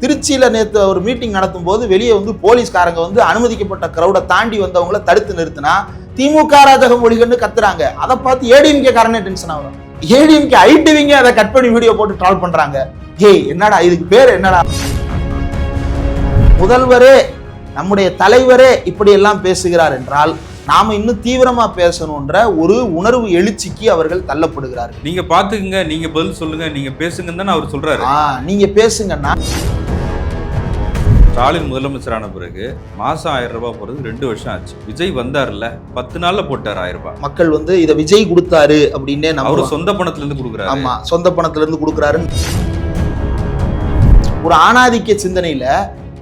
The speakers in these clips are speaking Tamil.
திருச்சியில நேற்று ஒரு மீட்டிங் நடத்தும் போது வெளியே வந்து போலீஸ்காரங்க வந்து அனுமதிக்கப்பட்ட கிரௌடை தாண்டி வந்தவங்களை தடுத்து நிறுத்தினா திமுக அராஜகம் ஒழிகன்னு கத்துறாங்க. அதை பார்த்து ஏடிஎம்கே காரனே டென்ஷன் ஆகும். ஏடிஎம்கே ஐடிவிங்க அதை கட் பண்ணி வீடியோ போட்டு ட்ரால் பண்றாங்க. ஏய் என்னடா இதுக்கு பேர் என்னடா? முதல்வரே நம்முடைய தலைவரே இப்படி எல்லாம் பேசுகிறார் என்றால் நாம இன்னும் தீவிரமா பேசணும்ன்ற ஒரு உணர்வு எழுச்சிக்கு அவர்கள் தள்ளப்படுகிறார்கள். நீங்க பாத்துக்குங்க, நீங்க பதில் சொல்லுங்க, நீங்க பேசுங்கன்னு தானே அவர் சொல்றாரு. நீங்க பேசுங்கன்னா ஸ்டாலின் முதலமைச்சரான பிறகு மாசம் 1000 ரூபாய் போறது 2 வருஷம் ஆச்சு. விஜய் வந்தாருல்ல 10 நாள்ல போட்டார் 1000 ரூபாய். மக்கள் வந்து இதை விஜய் கொடுத்தாரு அப்படின்னே அவரு சொந்த பணத்துல இருந்து கொடுக்குறாரு. ஆமா, சொந்த பணத்துல இருந்து கொடுக்குறாரு. ஒரு ஆணாதிக்க சிந்தனையில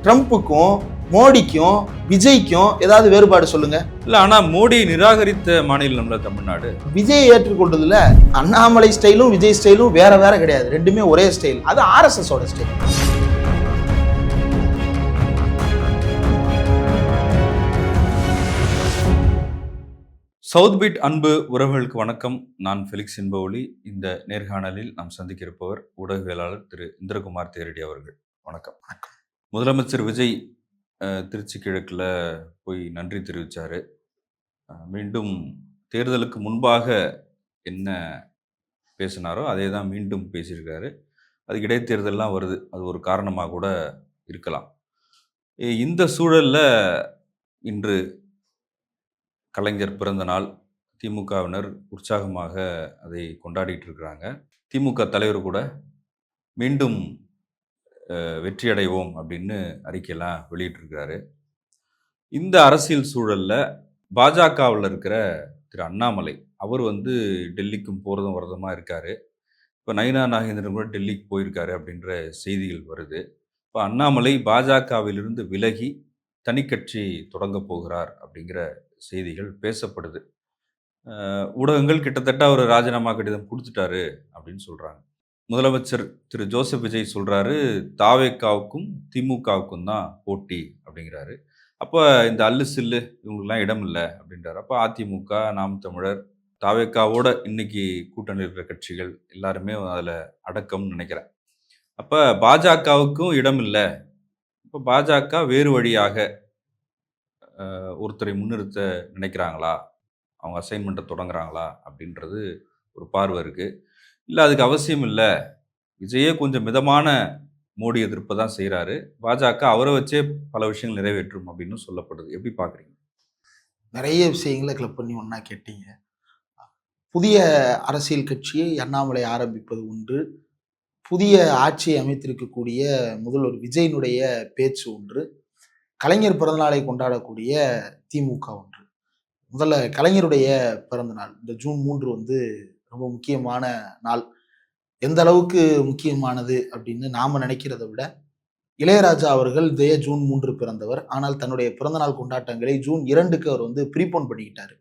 ட்ரம்ப்புக்கும் மோடிக்கும் விஜய்க்கும் ஏதாவது வேறுபாடு சொல்லுங்க. இல்ல, ஆனா மோடி நிராகரித்த மாநிலம்ல தமிழ்நாடு. விஜய் ஏற்றுக்கொண்டதுல அண்ணாமலை ஸ்டைலும் விஜய் ஸ்டைலும் வேற வேற கிடையாது, ரெண்டுமே ஒரே ஸ்டைல். அது RSS ஓட ஸ்டைல். சவுத் பீட் அன்பு உறவுகளுக்கு வணக்கம். நான் ஃபெலிக்ஸ் இன்பஒளி. இந்த நேர்காணலில் நாம் சந்திக்க இருப்பவர் ஊடகவியலாளர் திரு இந்திரகுமார் தேரடி அவர்கள். வணக்கம். முதலமைச்சர் விஜய் திருச்சி கிழக்கில் போய் நன்றி தெரிவித்தார். மீண்டும் தேர்தலுக்கு முன்பாக என்ன பேசினாரோ அதே தான் மீண்டும் பேசியிருக்காரு. அதுக்கு இடைத்தேர்தல்லாம் வருது, அது ஒரு காரணமாக கூட இருக்கலாம். இந்த சூழலில் இன்று கலைஞர் பிறந்த நாள். திமுகவினர் உற்சாகமாக அதை கொண்டாடிட்டு இருக்கிறாங்க. திமுக தலைவர் கூட மீண்டும் வெற்றி அடைவோம் அப்படின்னு அறிக்கையெல்லாம் வெளியிட்டிருக்கிறாரு. இந்த அரசியல் சூழலில் பாஜகவில் இருக்கிற திரு அண்ணாமலை அவர் வந்து டெல்லிக்கும் போகிறதும் வரதுமா இருக்கார். இப்போ நயினா நாகேந்திரன் கூட டெல்லிக்கு போயிருக்காரு அப்படின்ற செய்திகள் வருது. இப்போ அண்ணாமலை பாஜகவிலிருந்து விலகி தனிக்கட்சி தொடங்க போகிறார் அப்படிங்கிற செய்திகள் பேசப்படுது. ஊடகங்கள் கிட்டத்தட்ட அவர் ராஜினாமா கடிதம் கொடுத்துட்டாரு அப்படின்னு சொல்கிறாங்க. முதலமைச்சர் திரு ஜோசப் விஜய் சொல்கிறாரு தாவேக்காவுக்கும் திமுகவுக்கும் தான் போட்டி அப்படிங்கிறாரு. அப்போ இந்த அல்லு சில்லு இவங்களுக்குலாம் இடம் இல்லை அப்படின்றாரு. அப்போ அதிமுக, நாம் தமிழர், தாவேக்காவோட இன்னைக்கு கூட்டணி இருக்கிற கட்சிகள் எல்லாருமே அதில் அடக்கம்னு நினைக்கிறேன். அப்போ பாஜகவுக்கும் இடம் இல்லை. இப்போ பாஜக வேறு வழியாக ஒருத்தரை முன்னிறுத்த நினைக்கிறாங்களா, அவங்க அசைன்மெண்ட்டை தொடங்குறாங்களா அப்படின்றது ஒரு பார்வை இருக்குது. இல்லை அதுக்கு அவசியம் இல்லை, விஜயே கொஞ்சம் மிதமான மோடி எதிர்ப்பை தான் செய்கிறாரு, பாஜக அவரை வச்சே பல விஷயங்கள் நிறைவேற்றும் அப்படின்னு சொல்லப்படுது. எப்படி பார்க்குறீங்க? நிறைய விஷயங்களை கிளப் பண்ணி ஒன்றா கேட்டீங்க. புதிய அரசியல் கட்சியை அண்ணாமலை ஆரம்பிப்பது ஒன்று, புதிய ஆட்சியை அமைத்திருக்கக்கூடிய முதல்வர் விஜயனுடைய பேச்சு ஒன்று, கலைஞர் பிறந்தநாளை கொண்டாடக்கூடிய திமுக ஒன்று. முதல்ல கலைஞருடைய பிறந்த நாள் இந்த ஜூன் 3 வந்து ரொம்ப முக்கியமான நாள். எந்த அளவுக்கு முக்கியமானது அப்படின்னு நாம நினைக்கிறத விட, இளையராஜா அவர்கள் இதே ஜூன் 3 பிறந்தவர். ஆனால் தன்னுடைய பிறந்தநாள் கொண்டாட்டங்களை ஜூன் 2க்கு அவர் வந்து ப்ரீபோன் பண்ணிக்கிட்டாரு.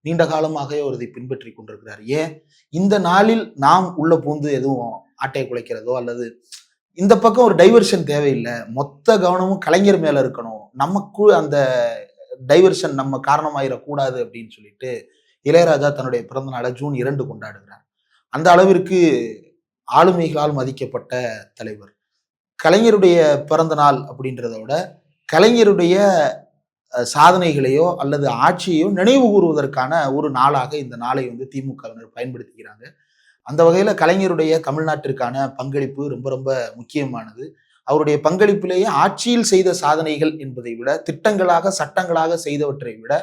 நீண்ட காலமாகவே அவர் இதை பின்பற்றி கொண்டிருக்கிறார். ஏன் இந்த நாளில் நாம் உள்ள பூந்து எதுவும் ஆட்டை குலைக்கிறதோ அல்லது இந்த பக்கம் ஒரு டைவர்ஷன் தேவையில்லை, மொத்த கவனமும் கலைஞர் மேல இருக்கணும், நமக்கு அந்த டைவர்ஷன் நம்ம காரணமாயிடக்கூடாது அப்படின்னு சொல்லிட்டு இளையராஜா தன்னுடைய பிறந்த நாளை ஜூன் 2 கொண்டாடுகிறார். அந்த அளவிற்கு ஆளுமைகளால் மதிக்கப்பட்ட தலைவர். கலைஞருடைய பிறந்த நாள் அப்படின்றத விட கலைஞருடைய சாதனைகளையோ அல்லது ஆட்சியையோ நினைவு கூறுவதற்கான ஒரு நாளாக இந்த நாளை வந்து திமுகவினர் பயன்படுத்திக்கிறாங்க. அந்த வகையில் கலைஞருடைய தமிழ்நாட்டிற்கான பங்களிப்பு ரொம்ப ரொம்ப முக்கியமானது. அவருடைய பங்களிப்பிலேயே ஆட்சியில் செய்த சாதனைகள் என்பதை விட, திட்டங்களாக சட்டங்களாக செய்தவற்றை விட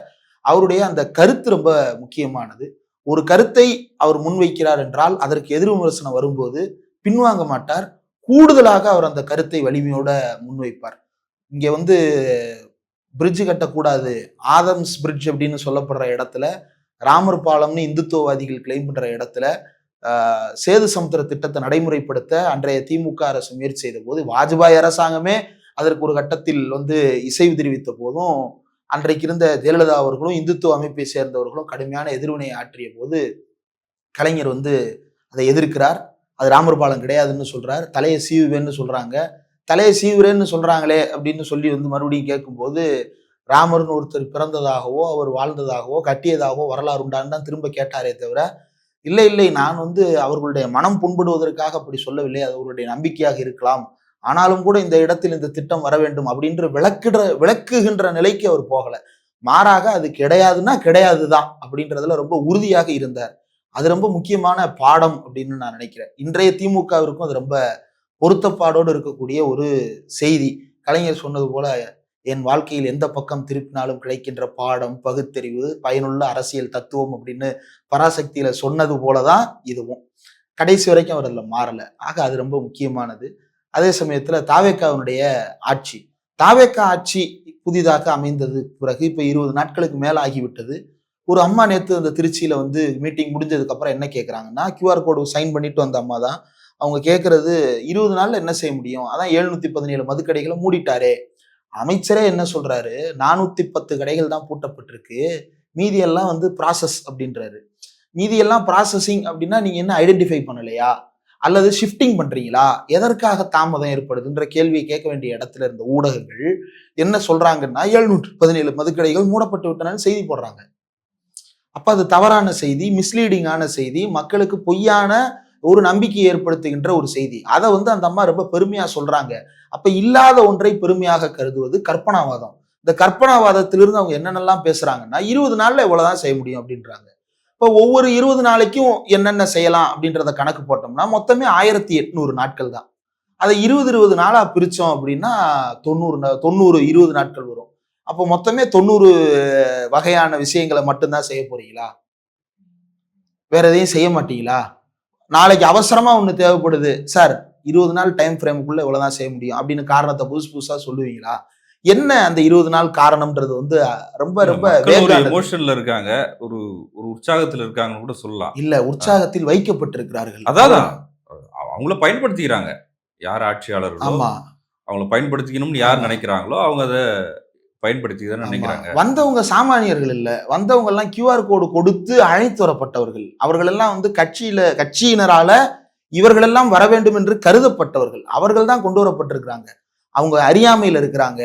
அவருடைய அந்த கருத்து ரொம்ப முக்கியமானது. ஒரு கருத்தை அவர் முன்வைக்கிறார் என்றால் அதற்கு எதிர் விமர்சனம் வரும்போது பின்வாங்க மாட்டார். கூடுதலாக அவர் அந்த கருத்தை வலிமையோட முன்வைப்பார். இங்க வந்து பிரிட்ஜ் கட்டக்கூடாது, ஆதம்ஸ் பிரிட்ஜ் அப்படின்னு சொல்லப்படுற இடத்துல, ராமர் பாலம்னு இந்துத்துவவாதிகள் கிளைம் பண்ற இடத்துல சேது சமுத்திர திட்டத்தை நடைமுறைப்படுத்த அன்றைய திமுக அரசு முயற்சி செய்த போது, வாஜ்பாய் அரசாங்கமே அதற்கு ஒரு கட்டத்தில் வந்து இசைவு தெரிவித்த போதும் அன்றைக்கு இருந்த ஜெயலலிதா அவர்களும் இந்துத்துவ அமைப்பை சேர்ந்தவர்களும் கடுமையான எதிர்வினை ஆற்றிய போது கலைஞர் வந்து அதை எதிர்க்கிறார். அது ராமர் பாலம் கிடையாதுன்னு சொல்றார். தலையை சீவுவேன்னு சொல்றாங்க. தலையை சீவுறேன்னு சொல்றாங்களே அப்படின்னு சொல்லி வந்து மறுபடியும் கேட்கும்போது, ராமர்னு ஒருத்தர் பிறந்ததாகவோ அவர் வாழ்ந்ததாகவோ கட்டியதாகவோ வரலாறு உண்டான்னு தான் திரும்ப கேட்டாரே தவிர, இல்லை நான் வந்து அவர்களுடைய மனம் புண்படுவதற்காக அப்படி சொல்லவில்லை, அது அவருடைய நம்பிக்கையாக இருக்கலாம் ஆனாலும் கூட இந்த இடத்தில் இந்த திட்டம் வர வேண்டும் அப்படின்ற விளக்குகின்ற நிலைக்கு அவர் போகல. மாறாக அது கிடையாதுன்னா கிடையாதுதான் அப்படின்றதுல ரொம்ப உறுதியாக இருந்தார். அது ரொம்ப முக்கியமான பாடம் அப்படின்னு நான் நினைக்கிறேன். இன்றைய திமுகவிற்கும் அது ரொம்ப பொருத்தப்பாடோடு இருக்கக்கூடிய ஒரு செய்தி. கலைஞர் சொன்னது போல, என் வாழ்க்கையில் எந்த பக்கம் திருப்பினாலும் கிடைக்கின்ற பாடம், பகுத்தறிவு, பயனுள்ள அரசியல் தத்துவம் அப்படின்னு பராசக்தியில சொன்னது போலதான் இதுவும். கடைசி வரைக்கும் அவர் அதில் மாறல. ஆக அது ரொம்ப முக்கியமானது. அதே சமயத்துல தாவேக்காவினுடைய ஆட்சி, தாவேக்கா ஆட்சி புதிதாக அமைந்தது பிறகு இப்ப 20 நாட்களுக்கு மேல ஆகிவிட்டது. ஒரு அம்மா நேத்து அந்த திருச்சியில வந்து மீட்டிங் முடிஞ்சதுக்கு அப்புறம் என்ன கேட்கறாங்கன்னா, QR கோடு சைன் பண்ணிட்டு வந்த அம்மா தான். அவங்க கேட்கறது 20 நாள்ல என்ன செய்ய முடியும்? அதான் 717 மதுக்கடைகளை மூடிட்டாரே. அமைச்சரே என்ன சொல்றாரு, 410 கடைகள் தான் பூட்டப்பட்டிருக்கு, மீதி எல்லாம் வந்து ப்ராசஸ் அப்படின்றாரு. மீதி எல்லாம் ப்ராசஸிங் அப்படின்னா நீங்க என்ன ஐடென்டிஃபை பண்ணலையா, அல்லது ஷிஃப்டிங் பண்றீங்களா, எதற்காக தாமதம் ஏற்படுதுன்ற கேள்வியை கேட்க வேண்டிய இடத்துல இருந்த ஊடகங்கள் என்ன சொல்றாங்கன்னா 717 மதுக்கடைகள் மூடப்பட்டு விட்டன செய்தி போடுறாங்க. அப்ப அது தவறான செய்தி, மிஸ்லீடிங்கான செய்தி, மக்களுக்கு பொய்யான ஒரு நம்பிக்கை ஏற்படுத்துகின்ற ஒரு செய்தி. அதை வந்து அந்த அம்மா ரொம்ப பெருமையா சொல்றாங்க. அப்ப இல்லாத ஒன்றை பெருமையாக கருதுவது கற்பனாவாதம். இந்த கற்பனாவாதத்திலிருந்து அவங்க என்னென்னலாம் பேசுறாங்கன்னா 20 நாள்ல இவ்வளவுதான் செய்ய முடியும் அப்படின்றாங்க. இப்போ ஒவ்வொரு 20 நாளைக்கும் என்னென்ன செய்யலாம் அப்படின்றத கணக்கு போட்டோம்னா மொத்தமே 1800 நாட்கள் தான். அதை 20 நாளா பிரிச்சோம் அப்படின்னா 90 20 நாட்கள் வரும். அப்போ மொத்தமே 90 வகையான விஷயங்களை மட்டும்தான் செய்ய போறீங்களா? வேற எதையும் செய்ய மாட்டீங்களா? நாளைக்கு அவசரமா ஒண்ணு தேவைப்படுது சார், 20 நாள் டைம் ஃப்ரேமுக்குள்ள இவ்வளவுதான் செய்ய முடியும் அப்படின்னு காரணத்தை புதுசா சொல்லுவீங்களா? என்ன அந்த 20 நாள் காரணம்ன்றது வந்து ரொம்ப ரொம்ப எமோஷன்ல இருக்காங்க, ஒரு ஒரு உற்சாகத்துல இருக்காங்கன்னு கூட சொல்லலாம். இல்ல, உற்சாகத்தில் வைக்கப்பட்டிருக்கிறார்கள். அதான் அவங்கள பயன்படுத்திக்கிறாங்க. யார் ஆட்சியாளர்களோ ஆமா, அவங்கள பயன்படுத்திக்கணும்னு யார் நினைக்கிறாங்களோ அவங்க அதை பயன்படுத்திதான் நினைக்கிறாங்க. வந்தவங்க சாமானியர்கள் இல்ல, வந்தவங்க எல்லாம் QR கோடு கொடுத்து அழைத்து வரப்பட்டவர்கள். அவர்கள் எல்லாம் வந்து கட்சியினரால இவர்கள் எல்லாம் வர வேண்டும் என்று கருதப்பட்டவர்கள். அவர்கள் தான் கொண்டு வரப்பட்டிருக்கிறாங்க. அவங்க அறியாமையில இருக்கிறாங்க,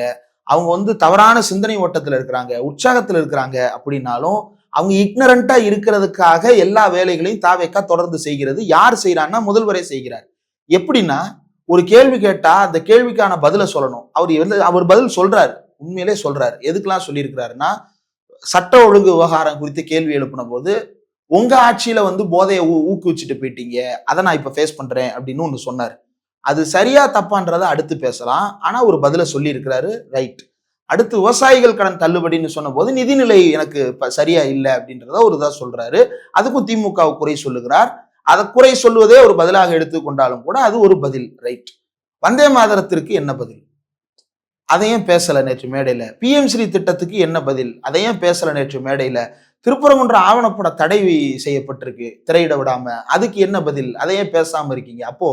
அவங்க வந்து தவறான சிந்தனை ஓட்டத்துல இருக்கிறாங்க, உற்சாகத்துல இருக்கிறாங்க. அப்படின்னாலும் அவங்க இக்னரண்டா இருக்கிறதுக்காக எல்லா வேலைகளையும் தாவேக்கா தொடர்ந்து செய்கிறது. யார் செய்யறான்னா முதல்வரே செய்கிறார். எப்படின்னா, ஒரு கேள்வி கேட்டா அந்த கேள்விக்கான பதில சொல்லணும். அவர் பதில் சொல்றாரு, உண்மையிலே சொல்றாரு. எதுக்கெல்லாம் சொல்லியிருக்கிறாருன்னா, சட்ட ஒழுங்கு விவகாரம் குறித்து கேள்வி எழுப்பின போது உங்க ஆட்சியில வந்து போதையை ஊக்குவிச்சுட்டு போயிட்டீங்க, அதை நான் இப்ப ஃபேஸ் பண்றேன் அப்படின்னு ஒண்ணு சொன்னாரு. அது சரியா தப்பான்றதை அடுத்து பேசலாம். ஆனா ஒரு பதில சொல்லி இருக்கிறாரு, ரைட். அடுத்து விவசாயிகள் கடன் தள்ளுபடின்னு சொன்ன போது நிதிநிலை எனக்கு சரியா இல்லை அப்படின்றத ஒரு இதா சொல்றாரு. அதுக்கும் திமுக குறை சொல்லுகிறார். அதை குறை சொல்வதே ஒரு பதிலாக எடுத்துக்கொண்டாலும் கூட அது ஒரு பதில், ரைட். வந்தே மாதரத்திற்கு என்ன பதில்? அதையும் பேசல நேற்று மேடையில. PM ஸ்ரீ திட்டத்துக்கு என்ன பதில்? அதையும் பேசல நேற்று மேடையில. திருப்பரங்குன்ற ஆவணப்பட தடை செய்யப்பட்டிருக்கு திரையிட விடாம, அதுக்கு என்ன பதில்? அதையே பேசாம இருக்கீங்க. அப்போ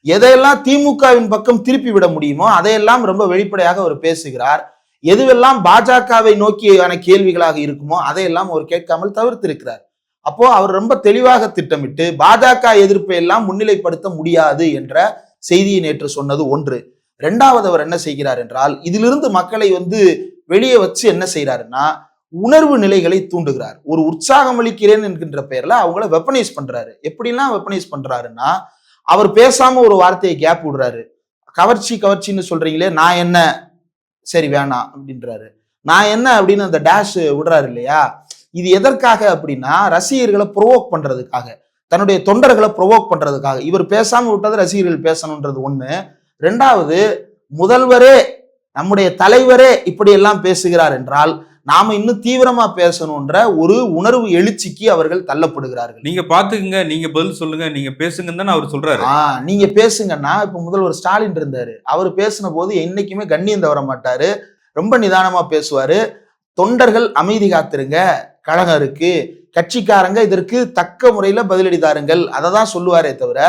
எதையெல்லாம் திமுகவின் பக்கம் திருப்பி விட முடியுமோ அதையெல்லாம் ரொம்ப வெளிப்படையாக அவர் பேசுகிறார். எதுவெல்லாம் பாஜகவை நோக்கியான கேள்விகளாக இருக்குமோ அதையெல்லாம் அவர் கேட்காமல் தவிர்த்திருக்கிறார். அப்போ அவர் ரொம்ப தெளிவாக திட்டமிட்டு பாஜக எதிர்ப்பை எல்லாம் முன்னிலைப்படுத்த முடியாது என்ற செய்தியை நேற்று சொன்னது ஒன்று. இரண்டாவது, அவர் என்ன செய்கிறார் என்றால், இதிலிருந்து மக்களை வந்து வெளியே வச்சு என்ன செய்யறாருன்னா உணர்வு நிலைகளை தூண்டுகிறார். ஒரு உற்சாகம் அளிக்கிறேன் என்கின்ற பெயர்ல அவங்கள வெப்பனைஸ் பண்றாரு. எப்படிலாம் வெப்பனைஸ் பண்றாருன்னா, அவர் பேசாம ஒரு வார்த்தையை கேப் விடுறாரு. கவர்ச்சின்னு சொல்றீங்களே, நான் என்ன, சரி வேணாம் அப்படின்றாரு. நான் என்ன அப்படின்னு அந்த டேஷ் விடுறாரு இல்லையா? இது எதற்காக அப்படின்னா, ரசிகர்களை ப்ரொவோக் பண்றதுக்காக, தன்னுடைய தொண்டர்களை ப்ரொவோக் பண்றதுக்காக. இவர் பேசாம விட்டது ரசிகர்கள் பேசணும்ன்றது ஒண்ணு. ரெண்டாவது, முதல்வரே நம்முடைய தலைவரே இப்படி எல்லாம் பேசுகிறார் என்றால் நாம இன்னும் தீவிரமா பேசணும்ன்ற ஒரு உணர்வு எழுச்சிக்கு அவர்கள் தள்ளப்படுகிறார்கள். நீங்க பாத்துக்குங்க, நீங்க பதில் சொல்லுங்க, நீங்க பேசுங்கன்னு தானே அவர் சொல்றாரு. நீங்க பேசுங்கன்னா, இப்ப முதல்வர் ஸ்டாலின் இருந்தாரு, அவர் பேசின போது என்னைக்குமே கண்ணியம் தவற மாட்டாரு, ரொம்ப நிதானமா பேசுவாரு. தொண்டர்கள் அமைதி காத்திருங்க, கழகம் இருக்கு, கட்சிக்காரங்க இதற்கு தக்க முறையில பதிலடி தாருங்கள், அதை தான் சொல்லுவாரே தவிர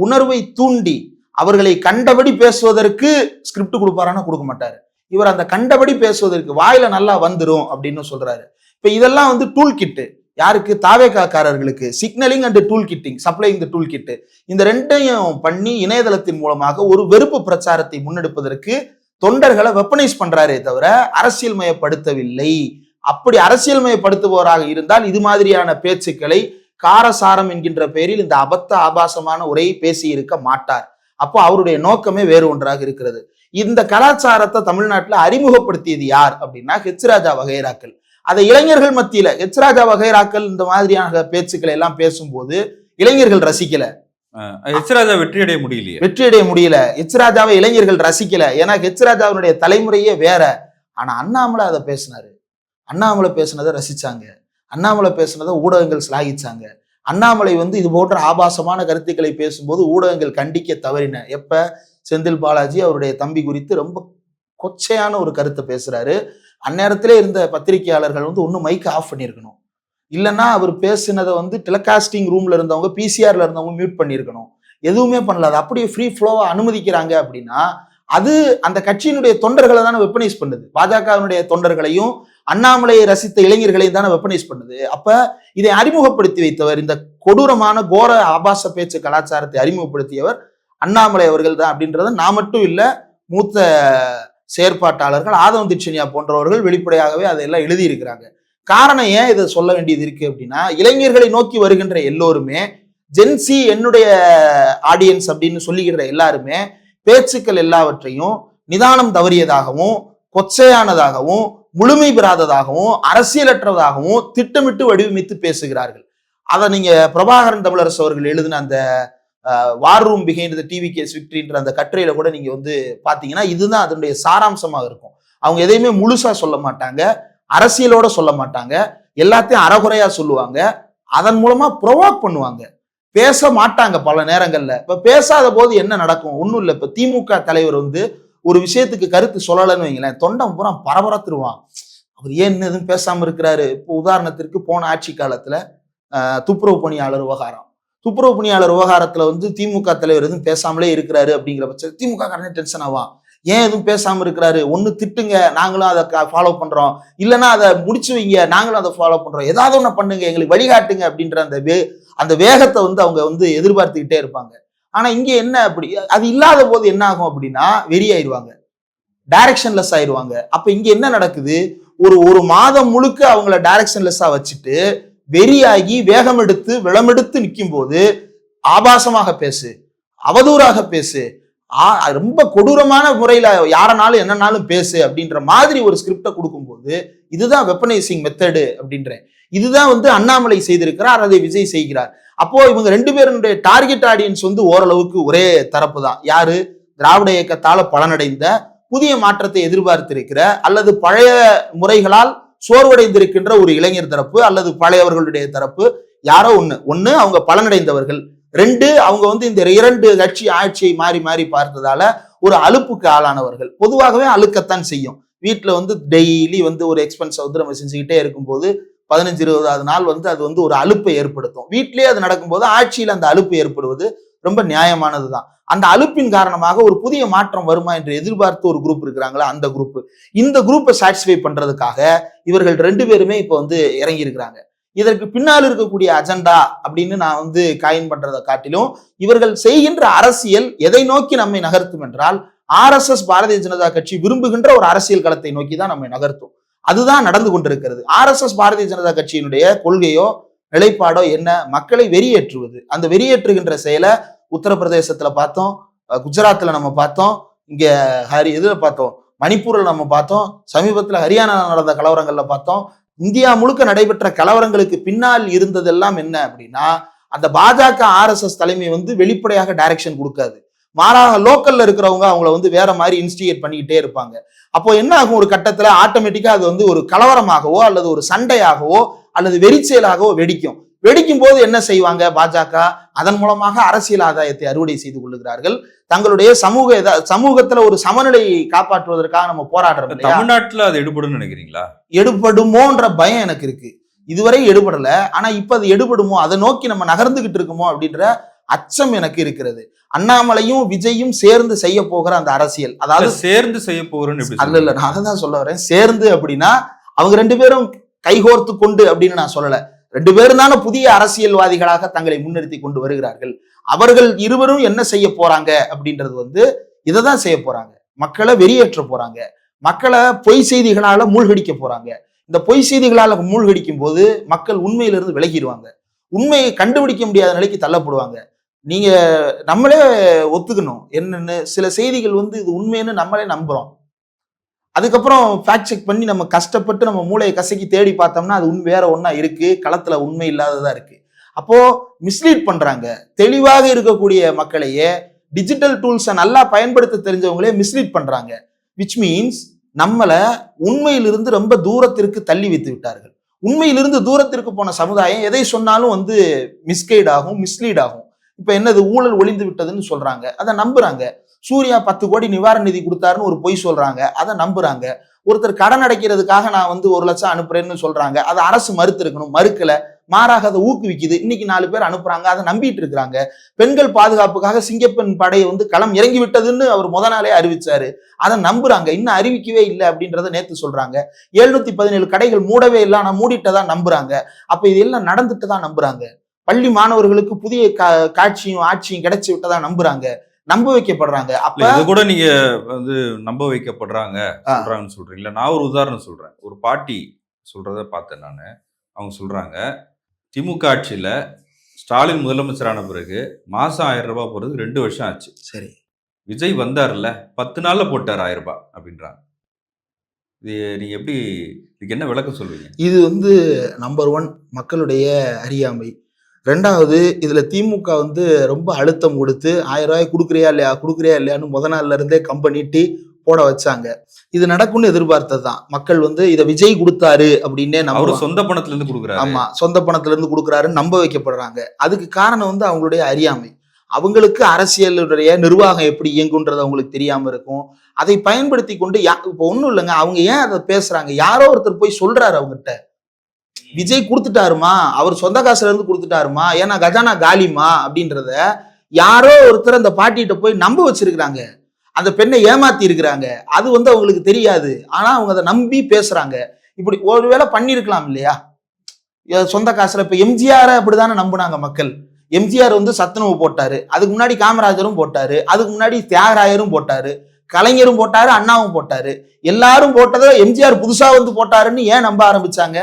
உணர்வை தூண்டி அவர்களை கண்டபடி பேசுவதற்கு ஸ்கிரிப்ட் கொடுப்பாரானா கொடுக்க மாட்டாரு. இவர் அந்த கண்டபடி பேசுவதற்கு வாயில நல்லா வந்துரும் அப்படின்னு சொல்றாரு. இப்ப இதெல்லாம் வந்து டூல் கிட்டு. யாருக்கு? தாவேகாக்காரர்களுக்கு. Signaling and tool kitting, supplying the tool kit. இந்த ரெண்டையும் பண்ணி இணையதளத்தின் மூலமாக ஒரு வெறுப்பு பிரச்சாரத்தை முன்னெடுப்பதற்கு தொண்டர்களை வெப்பனைஸ் பண்றாரே தவிர அரசியல் மயப்படுத்தவில்லை. அப்படி அரசியல் மயப்படுத்துபவராக இருந்தால் இது மாதிரியான பேச்சுக்களை காரசாரம் என்கின்ற பெயரில் இந்த அபத்த ஆபாசமான உரையை பேசி இருக்க மாட்டார். அப்போ அவருடைய நோக்கமே வேறு ஒன்றாக இருக்கிறது. இந்த கலாச்சாரத்தை தமிழ்நாட்டில் அறிமுகப்படுத்தியது யார் அப்படின்னா ஹெச் ராஜா வகைராக்கள். அதை இளைஞர்கள் மத்தியில ஹெச் ராஜா வகைராக்கள் இந்த மாதிரியான பேச்சுக்களை எல்லாம் பேசும்போது இளைஞர்கள் ரசிக்கல. ஹெச் ராஜா வெற்றியடைய முடியல. ஹெச் ராஜாவை இளைஞர்கள் ரசிக்கல. ஏன்னா ஹெச் ராஜாவினுடைய தலைமுறையே வேற. ஆனா அண்ணாமலை அதை பேசினாரு. அண்ணாமலை பேசினதை ரசிச்சாங்க. அண்ணாமலை பேசினதை ஊடகங்கள் சிலாகிச்சாங்க. அண்ணாமலை இது போன்ற ஆபாசமான கருத்துக்களை பேசும்போது ஊடகங்கள் கண்டிக்க தவறின. எப்ப செந்தில் பாலாஜி அவருடைய தம்பி குறித்து ரொம்ப கொச்சையான ஒரு கருத்தை பேசுறாரு. அந்நேரத்திலே இருந்த பத்திரிகையாளர்கள் ஒன்னும் மைக் ஆஃப் பண்ணியிருக்கணும். இல்லைன்னா அவர் பேசினதை டெலிகாஸ்டிங் ரூம்ல இருந்தவங்க பிசிஆர்ல இருந்தவங்க மியூட் பண்ணியிருக்கணும். எதுவுமே பண்ணல. அது அப்படியே ஃப்ரீ ஃப்ளோவா அனுமதிக்கிறாங்க அப்படின்னா அது அந்த கட்சியினுடைய தொண்டர்களை தானே வெப்பனைஸ் பண்ணுது. பாஜகவினுடைய தொண்டர்களையும் அண்ணாமலையை ரசித்த இளைஞர்களையும் தானே வெப்பனைஸ் பண்ணுது. அப்ப இதை அறிமுகப்படுத்தி வைத்தவர், இந்த கொடூரமான கோர ஆபாச பேச்சு கலாச்சாரத்தை அறிமுகப்படுத்தியவர் அண்ணாமலை அவர்கள் தான் அப்படின்றத நான் மட்டும் இல்ல, மூத்த செயற்பாட்டாளர்கள் ஆதவன் தீட்சணியா போன்றவர்கள் வெளிப்படையாகவே அதையெல்லாம் எழுதியிருக்கிறாங்க. காரணம் ஏன் இதை சொல்ல வேண்டியது இருக்கு அப்படின்னா, இளைஞர்களை நோக்கி வருகின்ற எல்லோருமே ஜென்சி என்னுடைய ஆடியன்ஸ் அப்படின்னு சொல்லுகின்ற எல்லாருமே பேச்சுக்கள் எல்லாவற்றையும் நிதானம் தவறியதாகவும் கொச்சையானதாகவும் முழுமை பெறாததாகவும் அரசியலற்றதாகவும் திட்டமிட்டு வடிவமைத்து பேசுகிறார்கள். அதை நீங்க பிரபாகரன் தமிழரசு அவர்கள் எழுதின அந்த war room behind the TV case விக்டரின்ற அந்த கட்டுரையில கூட நீங்க பாத்தீங்கன்னா இதுதான் அதனுடைய சாராம்சமாக இருக்கும். அவங்க எதையுமே முழுசா சொல்ல மாட்டாங்க, அரசியலோட சொல்ல மாட்டாங்க, எல்லாத்தையும் அறகுறையா சொல்லுவாங்க. அதன் மூலமா ப்ரொவோக் பண்ணுவாங்க, பேச மாட்டாங்க பல நேரங்கள்ல. இப்ப பேசாத போது என்ன நடக்கும்? ஒன்னும் இல்லை. இப்ப திமுக தலைவர் ஒரு விஷயத்துக்கு கருத்து சொல்லலன்னு வைங்களேன், தொண்டம் பூரா பரபரத்துருவான். அவர் ஏன் எதுவும் பேசாம இருக்கிறாரு? இப்போ உதாரணத்திற்கு போன ஆட்சி காலத்துல துப்புரவு பணியாளர் விவகாரம், துப்புரவு பணியாளர் விவகாரத்துல திமுக தலைவர் எதுவும் பேசாமலே இருக்கிறாரு அப்படிங்கிற பட்சம் திமுக காரனே டென்ஷன் ஆவான். ஏன் எதுவும் பேசாம இருக்கிறாரு? ஒண்ணு திட்டுங்க, நாங்களும் அதை ஃபாலோ பண்றோம், இல்லைன்னா அதை முடிச்சு வைங்க, நாங்களும் அதை ஃபாலோ பண்றோம், ஏதாவது ஒண்ணு பண்ணுங்க, எங்களுக்கு வழிகாட்டுங்க அப்படின்ற அந்த வேகத்தை அவங்க எதிர்பார்த்துக்கிட்டே இருப்பாங்க. ஆனா இங்க என்ன, அப்படி அது இல்லாத போது என்ன ஆகும் அப்படின்னா வெறியாயிருவாங்க, டைரக்ஷன்லெஸ் ஆயிடுவாங்க. அப்ப இங்க என்ன நடக்குது? ஒரு மாதம் முழுக்க அவங்கள டைரக்ஷன்லெஸ்ஸா வச்சுட்டு வெறியாகி வேகம் எடுத்து விளமெடுத்து நிற்கும் போது ஆபாசமாக பேசு, அவதூறாக பேசு, ரொம்ப கொடூரமான முறையில யாரனாலும் என்னன்னாலும் பேசு அப்படின்ற மாதிரி ஒரு ஸ்கிரிப்டை கொடுக்கும்போது இதுதான் வெப்பனைசிங் மெத்தடு அப்படின்றேன். இதுதான் அண்ணாமலை செய்திருக்கிறார், அதை விஜய் செய்கிறார். அப்போ இவங்க ரெண்டு பேருடைய டார்கெட் ஆடியன்ஸ் ஓரளவுக்கு ஒரே தரப்பு தான். யாரு? திராவிட இயக்கத்தால பலனடைந்த புதிய மாற்றத்தை எதிர்பார்த்திருக்கிற அல்லது பழைய முறைகளால் சோர்வடைந்திருக்கின்ற ஒரு இளைஞர் தரப்பு அல்லது பழையவர்களுடைய தரப்பு. யாரோ ஒண்ணு அவங்க பலனடைந்தவர்கள், ரெண்டு அவங்க இந்த இரண்டு கட்சி ஆட்சியை மாறி மாறி பார்த்ததால ஒரு அலுப்புக்கு ஆளானவர்கள். பொதுவாகவே அழுக்கத்தான் செய்யும். வீட்டுல டெய்லி ஒரு எக்ஸ்பென்ஸ் நம்ம செஞ்சுக்கிட்டே இருக்கும்போது 15-20வது நாள் அது ஒரு அலுப்பை ஏற்படுத்தும். வீட்டிலேயே அது நடக்கும்போது ஆட்சியில் அந்த அலுப்பு ஏற்படுவது ரொம்ப நியாயமானதுதான். அந்த அலுப்பின் காரணமாக ஒரு புதிய மாற்றம் வருமா என்று எதிர்பார்த்து ஒரு குரூப் இருக்கிறாங்களா, அந்த குரூப். இந்த குரூப்பை சாட்டிஸ்ஃபை பண்றதுக்காக இவர்கள் ரெண்டு பேருமே இப்ப இறங்கி இருக்கிறாங்க. இதற்கு பின்னால் இருக்கக்கூடிய அஜெண்டா அப்படின்னு நான் காயின் பண்றதை காட்டிலும் இவர்கள் செய்கின்ற அரசியல் எதை நோக்கி நம்மை நகர்த்தும் என்றால் RSS பாரதிய ஜனதா கட்சி விரும்புகின்ற ஒரு அரசியல் களத்தை நோக்கி தான் நம்மை நகர்த்தும். அதுதான் நடந்து கொண்டிருக்கிறது. RSS பாரதிய ஜனதா கட்சியினுடைய கொள்கையோ நிலைப்பாடோ என்ன? மக்களை வெறியேற்றுவது. அந்த வெறியேற்றுகின்ற செயலை உத்தரப்பிரதேசத்துல பார்த்தோம், குஜராத்ல நம்ம பார்த்தோம், இங்க இதுல பார்த்தோம், மணிப்பூர்ல நம்ம பார்த்தோம், சமீபத்துல ஹரியானா நடந்த கலவரங்கள்ல பார்த்தோம். இந்தியா முழுக்க நடைபெற்ற கலவரங்களுக்கு பின்னால் இருந்ததெல்லாம் என்ன அப்படின்னா அந்த பாஜக RSS தலைமை வெளிப்படையாக டைரக்ஷன் கொடுக்காது. மாறாக லோக்கல்ல இருக்கிறவங்க அவங்கள வேற மாதிரி இன்ஸ்டிகேட் பண்ணிக்கிட்டே இருப்பாங்க. அப்போ என்ன ஆகும்? ஒரு கட்டத்துல ஆட்டோமேட்டிக்கா அது ஒரு கலவரமாகவோ அல்லது ஒரு சண்டையாகவோ அல்லது வெறிச்செயலாகவோ வெடிக்கும் போது என்ன செய்வாங்க பாஜக? அதன் மூலமாக அரசியல் ஆதாயத்தை அறுவடை செய்து கொள்ளுகிறார்கள். தங்களுடைய சமூகத்துல ஒரு சமநிலையை காப்பாற்றுவதற்காக நம்ம போராடுறோம். தமிழ்நாட்டுல அது எடுபடும் நினைக்கிறீங்களா? எடுபடுமோன்ற பயம் எனக்கு இருக்கு. இதுவரை எடுபடல, ஆனா இப்ப அது எடுபடுமோ, அதை நோக்கி நம்ம நகர்ந்துகிட்டு இருக்குமோ அப்படின்ற அச்சம் எனக்கு இருக்கிறது. அண்ணாமலையும் விஜயும் சேர்ந்து செய்ய போகிற அந்த அரசியல், அதாவது சேர்ந்து செய்ய போகிறேன்னு அல்ல, நான் அதை தான் சொல்ல வரேன். சேர்ந்து அப்படின்னா அவங்க ரெண்டு பேரும் கைகோர்த்து கொண்டு அப்படின்னு நான் சொல்லல. ரெண்டு பேரும் தானே புதிய அரசியல்வாதிகளாக தங்களை முன்னிறுத்தி கொண்டு வருகிறார்கள். அவர்கள் இருவரும் என்ன செய்ய போறாங்க அப்படின்றது இதை தான் செய்ய போறாங்க. மக்களை வெறியேற்ற போறாங்க, மக்களை பொய் செய்திகளால மூழ்கடிக்க போறாங்க. இந்த பொய் செய்திகளால மூழ்கடிக்கும் போது மக்கள் உண்மையிலிருந்து விலகிடுவாங்க, உண்மையை கண்டுபிடிக்க முடியாத நிலைக்கு தள்ளப்படுவாங்க. நீங்க நம்மளே ஒத்துக்கணும் என்னன்னு. சில செய்திகள் வந்து இது உண்மைன்னு நம்மளே நம்புறோம். அதுக்கப்புறம் ஃபேக்ட் செக் பண்ணி நம்ம கஷ்டப்பட்டு நம்ம மூளையை கசக்கி தேடி பார்த்தோம்னா அது வேற ஒண்ணா இருக்கு, களத்துல உண்மை இல்லாததா இருக்கு. அப்போ மிஸ்லீட் பண்றாங்க. தெளிவாக இருக்கக்கூடிய மக்களையே, டிஜிட்டல் டூல்ஸை நல்லா பயன்படுத்த தெரிஞ்சவங்களே மிஸ்லீட் பண்றாங்க. விச் மீன்ஸ் நம்மள உண்மையிலிருந்து ரொம்ப தூரத்திற்கு தள்ளி வைத்து விட்டார்கள். உண்மையிலிருந்து தூரத்திற்கு போன சமுதாயம் எதை சொன்னாலும் வந்து மிஸ்கைட் ஆகும், மிஸ்லீட் ஆகும். இப்ப என்னது ஊழல் ஒளிந்து விட்டதுன்னு சொல்றாங்க, அதை நம்புறாங்க. சூர்யா 10 கோடி நிவாரண நிதி கொடுத்தாருன்னு ஒரு பொய் சொல்றாங்க, அதை நம்புறாங்க. ஒருத்தர் கடன் அடைக்கிறதுக்காக நான் வந்து 1 லட்சம் அனுப்புறேன்னு சொல்றாங்க, அதை அரசு மறுத்து இருக்கணும், மறுக்கல, மாறாக அதை ஊக்குவிக்குது. இன்னைக்கு 4 பேர் அனுப்புறாங்க, அதை நம்பிட்டு இருக்கிறாங்க. பெண்கள் பாதுகாப்புக்காக சிங்கப்பெண் படை வந்து களம் இறங்கி விட்டதுன்னு அவர் முத நாளே அறிவிச்சாரு, அதை நம்புறாங்க. இன்னும் அறிவிக்கவே இல்லை அப்படின்றத நேத்து சொல்றாங்க. 717 கடைகள் மூடவே இல்லை, ஆனா மூடிட்டதா நம்புறாங்க. அப்ப இது எல்லாம் நடந்துட்டு தான் நம்புறாங்க. பள்ளி மாணவர்களுக்கு புதிய காட்சியும் ஆட்சியும் கிடைச்சு விட்டதா நம்புறாங்க, நம்ப வைக்கப்படுறாங்க. அப்ப இது கூட நீங்க வந்து நம்ப வைக்கப்படுறாங்க சொல்றாங்கன்னு சொல்றீங்களா? நான் ஒரு உதாரணம் சொல்றேன். ஒரு பாட்டி சொல்றத பார்த்தேன் நானு. அவங்க சொல்றாங்க, திமுக ஆட்சியில ஸ்டாலின் முதலமைச்சரான பிறகு மாசம் 1000 ரூபாய் போறது 2 வருஷம் ஆச்சு. சரி, விஜய் வந்தார்ல 10 நாள்ல போட்டார் 1000 ரூபாய் அப்படின்றாங்க. இது நீங்க எப்படி, இதுக்கு என்ன விளக்கம் சொல்வீங்க? இது வந்து நம்பர் 1 மக்களுடைய அறியாமை. 2வது இதுல திமுக வந்து ரொம்ப அழுத்தம் கொடுத்து 1000 ரூபாய் கொடுக்குறியா இல்லையான்னு முத நாள்ல இருந்தே கம்பெனிட்டி போட வச்சாங்க. இது நடக்கும்னு எதிர்பார்த்ததுதான். மக்கள் வந்து இதை விஜய் கொடுத்தாரு அப்படின்னே அவரு சொந்த பணத்துல இருந்து கொடுக்குறாரு. ஆமா, சொந்த பணத்துல இருந்து கொடுக்குறாருன்னு நம்ப வைக்கப்படுறாங்க. அதுக்கு காரணம் வந்து அவங்களுடைய அறியாமை. அவங்களுக்கு அரசியலுடைய நிர்வாகம் எப்படி இயங்குன்றது அவங்களுக்கு தெரியாம இருக்கும். அதை பயன்படுத்தி கொண்டு இப்போ ஒண்ணும் இல்லைங்க, அவங்க ஏன் அதை பேசுறாங்க, யாரோ ஒருத்தர் போய் சொல்றாரு அவங்ககிட்ட, விஜய் கொடுத்துட்டாருமா, அவர் சொந்த காசுல இருந்து கொடுத்துட்டாருமா, ஏன்னா கஜானா காலிமா அப்படின்றத யாரோ ஒருத்தர் அந்த பாட்டிகிட்ட போய் நம்ப வச்சிருக்கிறாங்க. அந்த பெண்ணை ஏமாத்தி இருக்கிறாங்க. அது வந்து அவங்களுக்கு தெரியாது, ஆனா அவங்க அதை நம்பி பேசுறாங்க. இப்படி ஒருவேளை பண்ணிருக்கலாம் இல்லையா சொந்த காசுல. இப்ப எம்ஜிஆர் அப்படிதானே நம்புனாங்க மக்கள். எம்ஜிஆர் வந்து சத்துணவு போட்டாரு, அதுக்கு முன்னாடி காமராஜரும் போட்டாரு, அதுக்கு முன்னாடி தியாகராயரும் போட்டாரு, கலைஞரும் போட்டாரு, அண்ணாவும் போட்டாரு. எல்லாரும் போட்டதை எம்ஜிஆர் புதுசா வந்து போட்டாருன்னு ஏன் நம்ப ஆரம்பிச்சாங்க?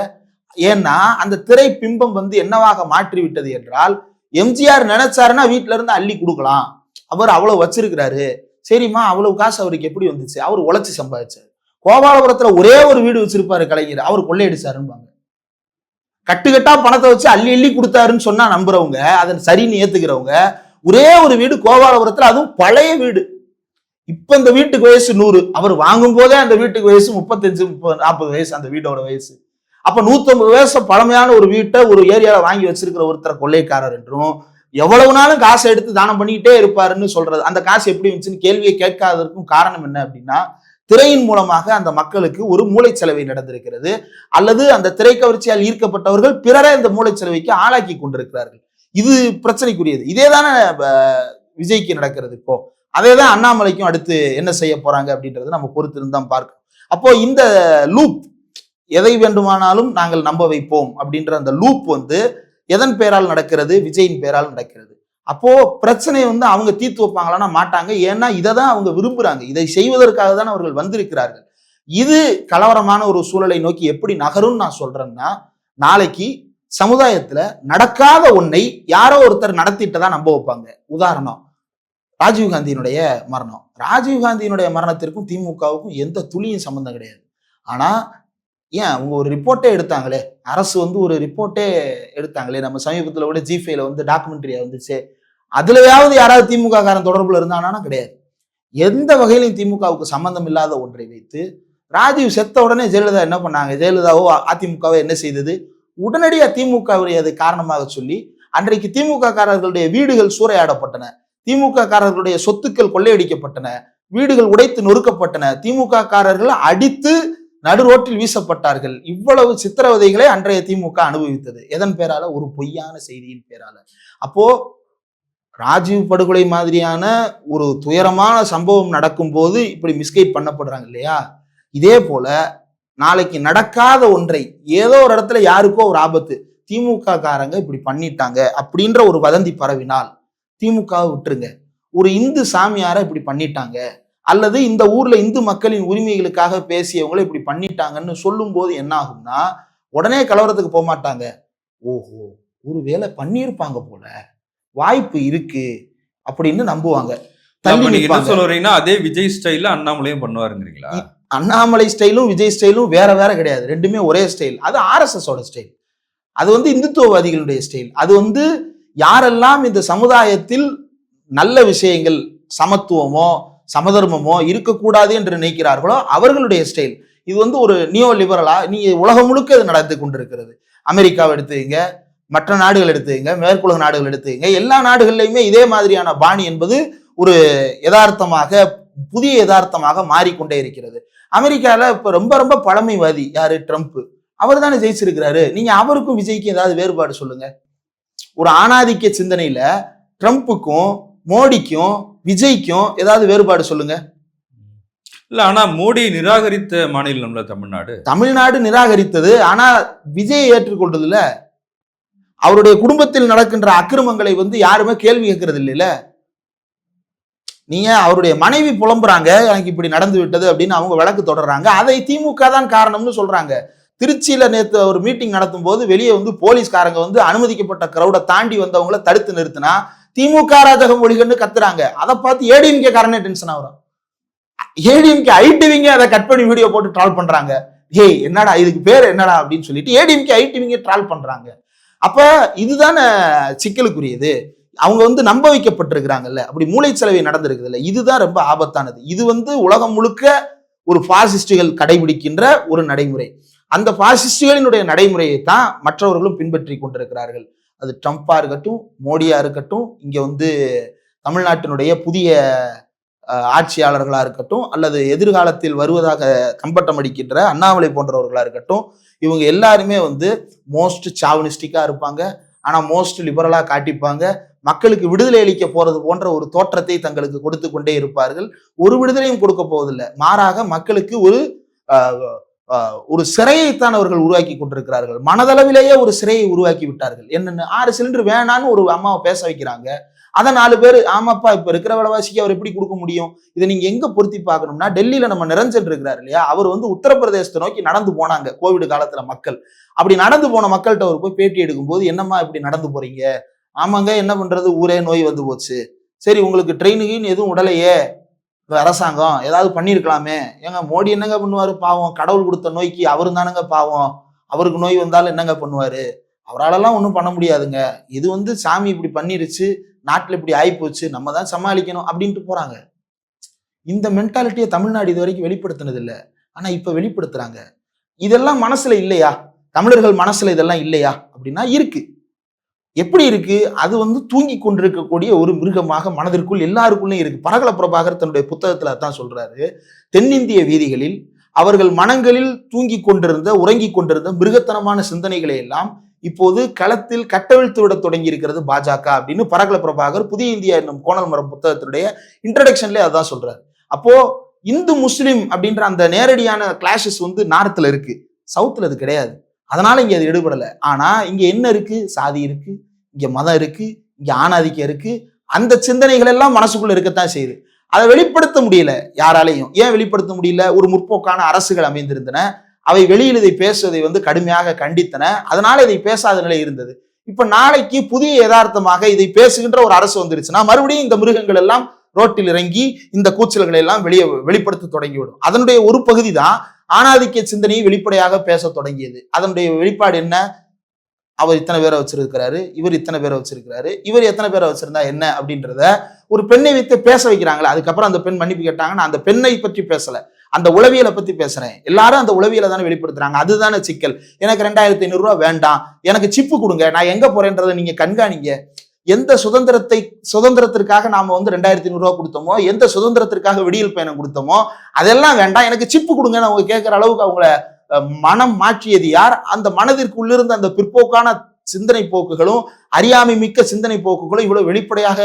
ஏன்னா அந்த திரை பிம்பம் வந்து என்னவாக மாற்றி விட்டது என்றால், எம்ஜிஆர் நினைச்சாருன்னா வீட்டுல இருந்து அள்ளி கொடுக்கலாம், அவர் அவ்வளவு வச்சிருக்கிறாரு, சரிம்மா அவ்வளவு காசு அவருக்கு எப்படி வந்துச்சு, அவர் உழைச்சி சம்பாதிச்சாரு. கோபாலபுரத்துல ஒரே ஒரு வீடு வச்சிருப்பாரு கலைஞர், அவர் கொள்ளையடிச்சாருன்னு கட்டுக்கட்டா பணத்தை வச்சு அள்ளி அள்ளி கொடுத்தாருன்னு சொன்னா நம்புறவங்க, அதன் சரின்னு ஏத்துக்கிறவங்க, ஒரே ஒரு வீடு கோபாலபுரத்துல, அதுவும் பழைய வீடு. இப்ப இந்த வீட்டுக்கு வயசு 100, அவர் வாங்கும் போதே அந்த வீட்டுக்கு வயசு 35, 30, 40 வயசு அந்த வீட்டோட வயசு. அப்ப 150 வருஷம் பழமையான ஒரு வீட்டை ஒரு ஏரியால வாங்கி வச்சிருக்கிற ஒருத்தர் கொள்ளைக்காரர் என்றும், எவ்வளவு நாளும் காசை எடுத்து தானம் பண்ணிக்கிட்டே இருப்பாருன்னு சொல்றது. அந்த காசு எப்படி வந்துச்சுன்னு கேள்வியை கேட்காததற்கும் காரணம் என்ன அப்படின்னா, திரையின் மூலமாக அந்த மக்களுக்கு ஒரு மூளைச்சலவை நடந்திருக்கிறது, அல்லது அந்த திரைக்கவர்ச்சியால் ஈர்க்கப்பட்டவர்கள் பிறரை இந்த மூளைச்சலவைக்கு ஆளாக்கி கொண்டிருக்கிறார்கள். இது பிரச்சனைக்குரியது. இதே தானே விஜய்க்கு நடக்கிறது இப்போ. அதே தான் அண்ணாமலைக்கும் அடுத்து என்ன செய்ய போறாங்க அப்படின்றது நம்ம பொறுத்திருந்தான் பார்க்கணும். அப்போ இந்த லூப், எதை வேண்டுமானாலும் நாங்கள் நம்ப வைப்போம் அப்படின்ற அந்த லூப் வந்து எதன் பேரால் நடக்கிறது? விஜயின் பேரால் நடக்கிறது. அப்போ பிரச்சனையை வந்து அவங்க தீர்த்து வைப்பாங்களான்னா மாட்டாங்க. ஏன்னா இதை தான் அவங்க விரும்புறாங்க, இதை செய்வதற்காக தான் அவர்கள் வந்திருக்கிறார்கள். இது கலவரமான ஒரு சூழலை நோக்கி எப்படி நகரும்னு நான் சொல்றேன்னா, நாளைக்கு சமுதாயத்துல நடக்காத ஒன்றை யாரோ ஒருத்தர் நடத்திட்டு தான் நம்ப வைப்பாங்க. உதாரணம், ராஜீவ்காந்தியினுடைய மரணம். ராஜீவ்காந்தியினுடைய மரணத்திற்கும் திமுகவுக்கும் எந்த துளியும் சம்பந்தம் கிடையாது. ஆனா ஏன் அவங்க ஒரு ரிப்போர்ட்டே எடுத்தாங்களே, அரசு வந்து ஒரு ரிப்போர்ட்டே எடுத்தாங்களே, நம்ம சமீபத்தில் கூட ஜி5ல வந்து டாக்குமெண்ட்ரியா வந்துச்சு, அதுலயாவது யாராவது திமுக காரன் தொடர்புல இருந்தானா? கிடையாது. எந்த வகையிலும் திமுகவுக்கு சம்பந்தம் இல்லாத ஒன்றை வைத்து ராஜீவ் செத்த உடனே ஜெயலலிதா என்ன பண்ணாங்க, ஜெயலலிதாவோ அதிமுகவோ என்ன செய்தது? உடனடியாக திமுகவை அது காரணமாக சொல்லி அன்றைக்கு திமுக காரர்களுடைய வீடுகள் சூறையாடப்பட்டன, திமுக காரர்களுடைய சொத்துக்கள் கொள்ளையடிக்கப்பட்டன, வீடுகள் உடைத்து நொறுக்கப்பட்டன, திமுக காரர்கள் அடித்து நடு ரோட்டில் வீசப்பட்டார்கள். இவ்வளவு சித்திரவதைகளை அன்றைய திமுக அனுபவித்தது. எதன் பேரால? ஒரு பொய்யான செய்தியின் பேரால. அப்போ ராஜீவ் படுகொலை மாதிரியான ஒரு துயரமான சம்பவம் நடக்கும் போது இப்படி மிஸ்கைட் பண்ணப்படுறாங்க இல்லையா? இதே போல நாளைக்கு நடக்காத ஒன்றை, ஏதோ ஒரு இடத்துல யாருக்கோ ஒரு ஆபத்து, திமுக காரங்க இப்படி பண்ணிட்டாங்க அப்படின்ற ஒரு வதந்தி பரவினால் திமுகவை விட்டுருங்க. ஒரு இந்து சாமியாரை இப்படி பண்ணிட்டாங்க, அல்லது இந்த ஊர்ல இந்து மக்களின் உரிமைகளுக்காக பேசியவங்களை இப்படி பண்ணிட்டாங்கன்னு சொல்லும் போது என்ன ஆகும்னா, உடனே கலவரத்துக்கு போக மாட்டாங்க. ஓஹோ, ஒரு வேலை பண்ணியிருப்பாங்க போல, வாய்ப்பு இருக்கு அப்படின்னு நம்புவாங்க. அப்ப தள்ளி நீங்க என்ன நிற்பாங்க. சொல்ல வரீங்கன்னா, அதே விஜய் ஸ்டைல்ல அண்ணாமலையும் பண்ணுவாருங்கிறீங்களா? அண்ணாமலை ஸ்டைலும் விஜய் ஸ்டைலும் வேற வேற கிடையாது. ரெண்டுமே ஒரே ஸ்டைல். அது ஆர்எஸ்எஸ் ஓட ஸ்டைல். அது இந்துத்துவவாதிகளுடைய ஸ்டைல். அது யாரெல்லாம் இந்த சமுதாயத்தில் நல்ல விஷயங்கள், சமத்துவமோ சமதர்மமோ இருக்கக்கூடாது என்று நினைக்கிறார்களோ அவர்களுடைய ஸ்டைல். இது ஒரு நியோ லிபரலா நீங்க உலகம் முழுக்க இது நடந்து கொண்டிருக்கிறது. அமெரிக்காவை எடுத்துங்க, மற்ற நாடுகள் எடுத்துங்க, மேற்குலக நாடுகள் எடுத்துங்க, எல்லா நாடுகள்லையுமே இதே மாதிரியான பாணி என்பது ஒரு யதார்த்தமாக, புதிய யதார்த்தமாக மாறிக்கொண்டே இருக்கிறது. அமெரிக்கால இப்ப ரொம்ப ரொம்ப பழமைவாதி யாரு? ட்ரம்ப். அவர் தானே ஜெயிச்சிருக்கிறாரு. நீங்க அவருக்கும் விஜய்க்கும் ஏதாவது வேறுபாடு சொல்லுங்க. ஒரு ஆணாதிக்க சிந்தனையில ட்ரம்ப்புக்கும் மோடிக்கும் விஜய்க்கும் ஏதாவது வேறுபாடு சொல்லுங்க. இல்ல, ஆனா மோடியை நிராகரித்த மாநிலம்ல தமிழ்நாடு. தமிழ்நாடு நிராகரித்தது. ஆனா விஜய் ஏற்றுக்கொண்டதுல அவருடைய குடும்பத்தில் நடக்கின்ற அக்கிரமங்களை யாருமே கேள்வி கேட்கறது இல்லைல்ல. நீங்க அவருடைய மனைவி புலம்புறாங்க, எனக்கு இப்படி நடந்து விட்டது அப்படின்னு அவங்க வழக்கு தொடர்றாங்க. அதை திமுக தான் காரணம்னு சொல்றாங்க. திருச்சியில நேத்து ஒரு மீட்டிங் நடத்தும் போது வெளியே போலீஸ்காரங்க அனுமதிக்கப்பட்ட கிரௌட தாண்டி வந்தவங்களை தடுத்து நிறுத்தினா திமுக அராஜகம் ஒழிகன்னு கத்துறாங்க. அதை பார்த்து ஏடிஎம்கே காரனே டென்ஷன் ஆகுறான். ஏடிஎம்கே ஐடிவிங்க அதை கட் பண்ணி வீடியோ போட்டு ட்ரால் பண்றாங்க. ஏய் என்னடா இதுக்கு பேர் என்னடா அப்படின்னு சொல்லிட்டு ஏடிஎம்கே ஐடிவிங்க ட்ரால் பண்றாங்க. அப்ப இதுதானே சிக்கலுக்குரியது. அவங்க நம்ப வைக்கப்பட்டிருக்கிறாங்கல்ல, அப்படி மூளைச்சலவை நடந்திருக்குதுல்ல, இதுதான் ரொம்ப ஆபத்தானது. இது உலகம் முழுக்க ஒரு பாசிஸ்டுகள் கடைபிடிக்கின்ற ஒரு நடைமுறை. அந்த பாசிஸ்டுகளினுடைய நடைமுறையை தான் மற்றவர்களும் பின்பற்றி கொண்டிருக்கிறார்கள். அது ட்ரம்பா இருக்கட்டும், மோடியா இருக்கட்டும், இங்க தமிழ்நாட்டினுடைய புதிய ஆட்சியாளர்களா இருக்கட்டும், அல்லது எதிர்காலத்தில் வருவதாக கம்பட்டம் அடிக்கின்ற அண்ணாமலை போன்றவர்களா இருக்கட்டும், இவங்க எல்லாருமே மோஸ்ட் சாவனிஸ்டிக்கா இருப்பாங்க. ஆனா மோஸ்ட் லிபரலா காட்டிப்பாங்க. மக்களுக்கு விடுதலை அளிக்க போறது போன்ற ஒரு தோற்றத்தை தங்களுக்கு கொடுத்து கொண்டே இருப்பார்கள். ஒரு விடுதலையும் கொடுக்க போவதில்லை. மாறாக மக்களுக்கு ஒரு சிறையைத்தான் அவர்கள் உருவாக்கி கொண்டிருக்கிறார்கள். மனதளவிலேயே ஒரு சிறையை உருவாக்கி விட்டார்கள். என்னன்னு 6 சிலிண்டர் வேணான்னு ஒரு அம்மாவை பேச வைக்கிறாங்க. அதை 4 பேர் ஆமாப்பா இப்ப இருக்கிற விலைவாசிக்கு அவர் எப்படி கொடுக்க முடியும்? இதை நீங்க எங்க பொருத்தி பார்க்கணும்னா, டெல்லியில நம்ம நிரஞ்சன் இருக்கிறார் இல்லையா, அவர் உத்தரப்பிரதேசத்தை நோக்கி நடந்து போனாங்க கோவிட் காலத்துல. மக்கள் அப்படி நடந்து போன மக்கள்கிட்ட அவர் போய் பேட்டி எடுக்கும்போது, என்னம்மா இப்படி நடந்து போறீங்க? ஆமாங்க, என்ன பண்றது, ஊரே நோய் வந்து போச்சு. சரி, உங்களுக்கு ட்ரெயினுக்குன்னு எதுவும் உடலையே, அரசாங்கம் ஏதாவது பண்ணியிருக்கலாமே. ஏங்க மோடி என்னங்க பண்ணுவாரு? பாவம், கடவுள் கொடுத்த நோய்க்கு அவரும் தானங்க பாவம். அவருக்கு நோய் வந்தாலும் என்னங்க பண்ணுவாரு? அவராலெல்லாம் ஒன்றும் பண்ண முடியாதுங்க. இது சாமி இப்படி பண்ணிருச்சு, நாட்டில் இப்படி ஆயிப்போச்சு, நம்ம தான் சமாளிக்கணும் அப்படின்ட்டு போறாங்க. இந்த மென்டாலிட்டியை தமிழ்நாடு இது வரைக்கும் வெளிப்படுத்தினது இல்லை. ஆனா இப்ப வெளிப்படுத்துறாங்க. இதெல்லாம் மனசுல இல்லையா? தமிழர்கள் மனசுல இதெல்லாம் இல்லையா அப்படின்னா இருக்கு. எப்படி இருக்கு? அது தூங்கி கொண்டிருக்கக்கூடிய ஒரு மிருகமாக மனதிற்குள் எல்லாருக்குள்ளே இருக்கு. பரகல பிரபாகர் தன்னுடைய புத்தகத்துல தான் சொல்றாரு, தென்னிந்திய வீதிகளில் அவர்கள் மனங்களில் தூங்கி கொண்டிருந்த, உறங்கி கொண்டிருந்த மிருகத்தனமான சிந்தனைகளை எல்லாம் இப்போது களத்தில் கட்டவிழ்த்து விட தொடங்கி இருக்கிறது பாஜக அப்படின்னு பரகல பிரபாகர் புதிய இந்தியா என்னும் கோணல் மரம் புத்தகத்தினுடைய இன்ட்ரடக்ஷன்லேயே அதான் சொல்றாரு. அப்போ இந்து முஸ்லிம் அப்படின்ற அந்த நேரடியான கிளாஷஸ் நார்த்ல இருக்கு, சவுத்துல அது கிடையாது. அதனால இங்க அது எடுபடலை. ஆனா இங்க என்ன இருக்கு? சாதி இருக்கு, இங்க மதம் இருக்கு, இங்க ஆணாதிக்கம் இருக்கு. அந்த சிந்தனைகள் எல்லாம் மனசுக்குள்ள இருக்கத்தான் செய்யுது. அதை வெளிப்படுத்த முடியல யாராலையும். ஏன் வெளிப்படுத்த முடியல? ஒரு முற்போக்கான அரசுகள் அமைந்திருந்தன, அவை வெளியில் இதை பேசுவதை கடுமையாக கண்டித்தன. அதனால இதை பேசாத நிலை இருந்தது. இப்ப நாளைக்கு புதிய யதார்த்தமாக இதை பேசுகின்ற ஒரு அரசு வந்துருச்சுன்னா மறுபடியும் இந்த மிருகங்கள் எல்லாம் ரோட்டில் இறங்கி இந்த கூச்சல்களை எல்லாம் வெளிப்படுத்த தொடங்கிவிடும். அதனுடைய ஒரு பகுதி தான் ஆணாதிக்க சிந்தனையை வெளிப்படையாக பேச தொடங்கியது. அதனுடைய வெளிப்பாடு என்ன? அவர் இத்தனை பேரை வச்சிருக்கிறாரு, இவர் இத்தனை பேரை வச்சிருக்கிறாரு, இவர் எத்தனை பேரை வச்சிருந்தா என்ன அப்படின்றத ஒரு பெண்ணை வைத்து பேச வைக்கிறாங்களா. அதுக்கப்புறம் அந்த பெண் மன்னிப்பு கேட்டாங்க. நான் அந்த பெண்ணை பற்றி பேசல, அந்த உளவியலை பத்தி பேசுறேன். எல்லாரும் அந்த உளவியலை தானே வெளிப்படுத்துறாங்க. அதுதானே சிக்கல். எனக்கு 2500 ரூபாய் வேண்டாம், எனக்கு சிப்பு கொடுங்க, நான் எங்க போறேன்றதை நீங்க கண்காணிங்க. எந்த சுதந்திரத்திற்காக நாம 2500 ரூபாய் கொடுத்தோமோ, எந்த சுதந்திரத்திற்காக விடியல் பயணம் கொடுத்தோமோ அதெல்லாம் வேண்டாம், எனக்கு சிப்பு கொடுங்கன்னு அவங்க கேட்கிற அளவுக்கு அவங்கள மனம் மாற்றியது யார்? அந்த மனதிற்கு உள்ளிருந்த அந்த பிற்போக்கான சிந்தனை போக்குகளும் அறியாமை மிக்க சிந்தனை போக்குகளும் இவ்வளவு வெளிப்படையாக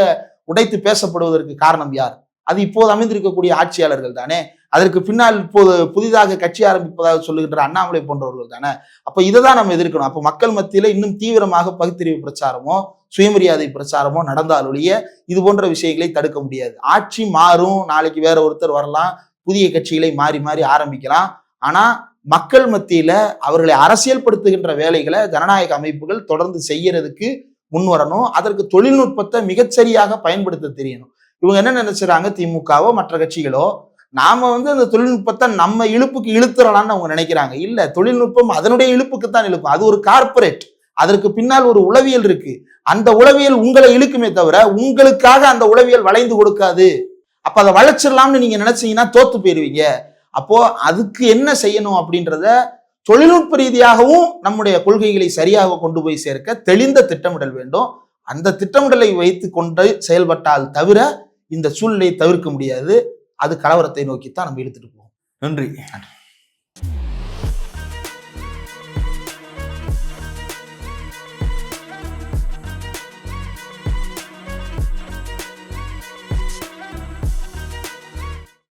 உடைத்து பேசப்படுவதற்கு காரணம் யார்? அது இப்போது அமைந்திருக்கக்கூடிய ஆட்சியாளர்கள் தானே. அதற்கு பின்னால் இப்போது புதிதாக கட்சி ஆரம்பிப்பதாக சொல்லுகின்ற அண்ணாமலை போன்றவர்கள் தானே. அப்ப இதைதான் நம்ம எதிர்க்கணும். அப்ப மக்கள் மத்தியில இன்னும் தீவிரமாக பகுத்தறிவு பிரச்சாரமோ சுயமரியாதை பிரச்சாரமோ நடந்தாலொழிய இது போன்ற விஷயங்களை தடுக்க முடியாது. ஆட்சி மாறும், நாளைக்கு வேற ஒருத்தர் வரலாம், புதிய கட்சிகளை மாறி மாறி ஆரம்பிக்கலாம். ஆனா மக்கள் மத்தியில அவர்களை அரசியல் படுத்துகின்ற வேலைகளை ஜனநாயக அமைப்புகள் தொடர்ந்து செய்யறதுக்கு முன் வரணும். அதற்கு தொழில்நுட்பத்தை மிகச்சரியாக பயன்படுத்த தெரியணும். இவங்க என்ன நினைச்சுறாங்க, திமுகவோ மற்ற கட்சிகளோ நாம அந்த தொழில்நுட்பத்தை நம்ம இழுப்புக்கு இழுத்துறலாம்னு அவங்க நினைக்கிறாங்க. இல்ல, தொழில்நுட்பம் அதனுடைய இழுப்புக்கு தான் இழுக்கும். அது ஒரு கார்ப்பரேட், அதற்கு பின்னால் ஒரு உளவியல் இருக்கு. அந்த உளவியல் உங்களை இழுக்குமே தவிர உங்களுக்காக அந்த உளவியல் வளைந்து கொடுக்காது. அப்ப அதை வளைச்சிடலாம்னு நீங்க நினைச்சீங்கன்னா தோத்து போயிருவீங்க. அப்போ அதுக்கு என்ன செய்யணும் அப்படின்றத தொழில்நுட்ப ரீதியாகவும் நம்முடைய கொள்கைகளை சரியாக கொண்டு போய் சேர்க்க தெளிந்த திட்டமிடல் வேண்டும். அந்த திட்டமிடலை வைத்து கொண்டு செயல்பட்டால் தவிர இந்த சூழ்நிலையை தவிர்க்க முடியாது. அது கலவரத்தை நோக்கித்தான் நம்ம இழுத்துட்டு போவோம். நன்றி.